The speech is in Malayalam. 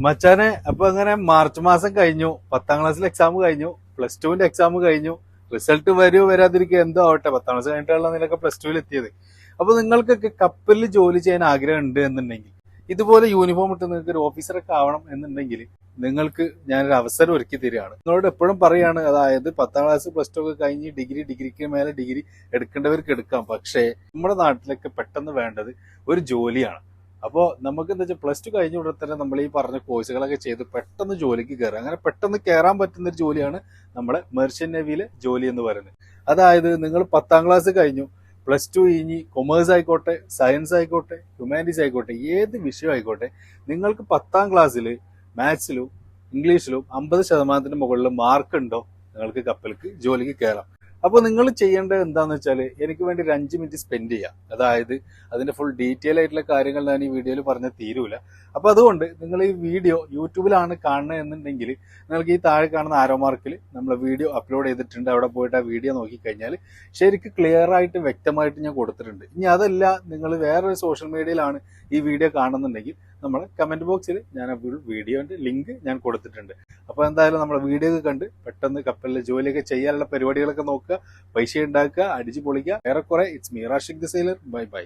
മച്ചാനെ അപ്പൊ അങ്ങനെ മാർച്ച് മാസം കഴിഞ്ഞു, 10ാം ക്ലാസ്സിലെ എക്സാം കഴിഞ്ഞു, +2ന്റെ എക്സാം കഴിഞ്ഞു. റിസൾട്ട് വരുമോ വരാതിരിക്കുക എന്തോ ആവട്ടെ, 10ാം ക്ലാസ് കഴിഞ്ഞിട്ടുള്ള നിലക്ക് +2 എത്തിയത്. അപ്പൊ നിങ്ങൾക്കൊക്കെ കപ്പലിൽ ജോലി ചെയ്യാൻ ആഗ്രഹം ഉണ്ട് എന്നുണ്ടെങ്കിൽ, ഇതുപോലെ യൂണിഫോം ഇട്ട് നിങ്ങൾക്ക് ഒരു ഓഫീസറൊക്കെ ആവണം എന്നുണ്ടെങ്കിൽ നിങ്ങൾക്ക് ഞാനൊരു അവസരം ഒരുക്കി തരികയാണ്. നിങ്ങളോട് എപ്പോഴും പറയാണ്, അതായത് 10ാം ക്ലാസ് +2 ഒക്കെ കഴിഞ്ഞ് ഡിഗ്രിക്ക് മേലെ ഡിഗ്രി എടുക്കേണ്ടവർക്ക് എടുക്കാം. പക്ഷേ നമ്മുടെ നാട്ടിലൊക്കെ പെട്ടെന്ന് വേണ്ടത് ഒരു ജോലിയാണ്. അപ്പോൾ നമുക്ക് എന്താ വെച്ചാൽ +2 കഴിഞ്ഞ ഉടനെ തന്നെ നമ്മൾ ഈ പറഞ്ഞ കോഴ്സുകളൊക്കെ ചെയ്ത് പെട്ടെന്ന് ജോലിക്ക് കയറാം. അങ്ങനെ പെട്ടെന്ന് കയറാൻ പറ്റുന്ന ഒരു ജോലിയാണ് നമ്മുടെ മെർച്ചന്റ് നേവിയിലെ ജോലി എന്ന് പറയുന്നത്. അതായത് നിങ്ങൾ 10ാം ക്ലാസ് കഴിഞ്ഞു, +2 കഴിഞ്ഞ് കൊമേഴ്സ് ആയിക്കോട്ടെ, സയൻസ് ആയിക്കോട്ടെ, ഹ്യൂമാനിറ്റീസ് ആയിക്കോട്ടെ, ഏത് വിഷയം ആയിക്കോട്ടെ, നിങ്ങൾക്ക് 10ാം ക്ലാസ്സിൽ മാത്സിലും ഇംഗ്ലീഷിലും 50% മുകളിൽ മാർക്ക് ഉണ്ടോ, നിങ്ങൾക്ക് കപ്പലിക്ക് ജോലിക്ക് കയറാം. അപ്പോൾ നിങ്ങൾ ചെയ്യേണ്ടത് എന്താണെന്ന് വെച്ചാൽ എനിക്ക് വേണ്ടി ഒരു 5 മിനിറ്റ് സ്പെൻഡ് ചെയ്യുക. അതായത് അതിന്റെ ഫുൾ ഡീറ്റെയിൽ ആയിട്ടുള്ള കാര്യങ്ങൾ ഞാൻ ഈ വീഡിയോയിൽ പറഞ്ഞാൽ തീരൂല. അപ്പോൾ അതുകൊണ്ട് നിങ്ങൾ ഈ വീഡിയോ യൂട്യൂബിലാണ് കാണുന്നത് എന്നുണ്ടെങ്കിൽ നിങ്ങൾക്ക് ഈ താഴെ കാണുന്ന ആരോ മാർക്കിൽ നമ്മൾ വീഡിയോ അപ്ലോഡ് ചെയ്തിട്ടുണ്ട്. അവിടെ പോയിട്ട് ആ വീഡിയോ നോക്കിക്കഴിഞ്ഞാൽ ശരിക്കും ക്ലിയർ ആയിട്ട് വ്യക്തമായിട്ട് ഞാൻ കൊടുത്തിട്ടുണ്ട്. ഇനി അതല്ല നിങ്ങൾ വേറൊരു സോഷ്യൽ മീഡിയയിലാണ് ഈ വീഡിയോ കാണുന്നുണ്ടെങ്കിൽ നമ്മളെ കമന്റ് ബോക്സിൽ ഞാൻ വീഡിയോന്റെ ലിങ്ക് ഞാൻ കൊടുത്തിട്ടുണ്ട്. അപ്പോൾ എന്തായാലും നമ്മുടെ വീഡിയോ ഒക്കെ കണ്ട് പെട്ടെന്ന് കപ്പലിലെ ജോലിയൊക്കെ ചെയ്യാനുള്ള പരിപാടികളൊക്കെ നോക്കുക, പൈസ ഉണ്ടാക്കുക, അടിച്ചു പൊളിക്കുക. ഏറെക്കുറെ it's me Rashiq the sailor. Bye bye.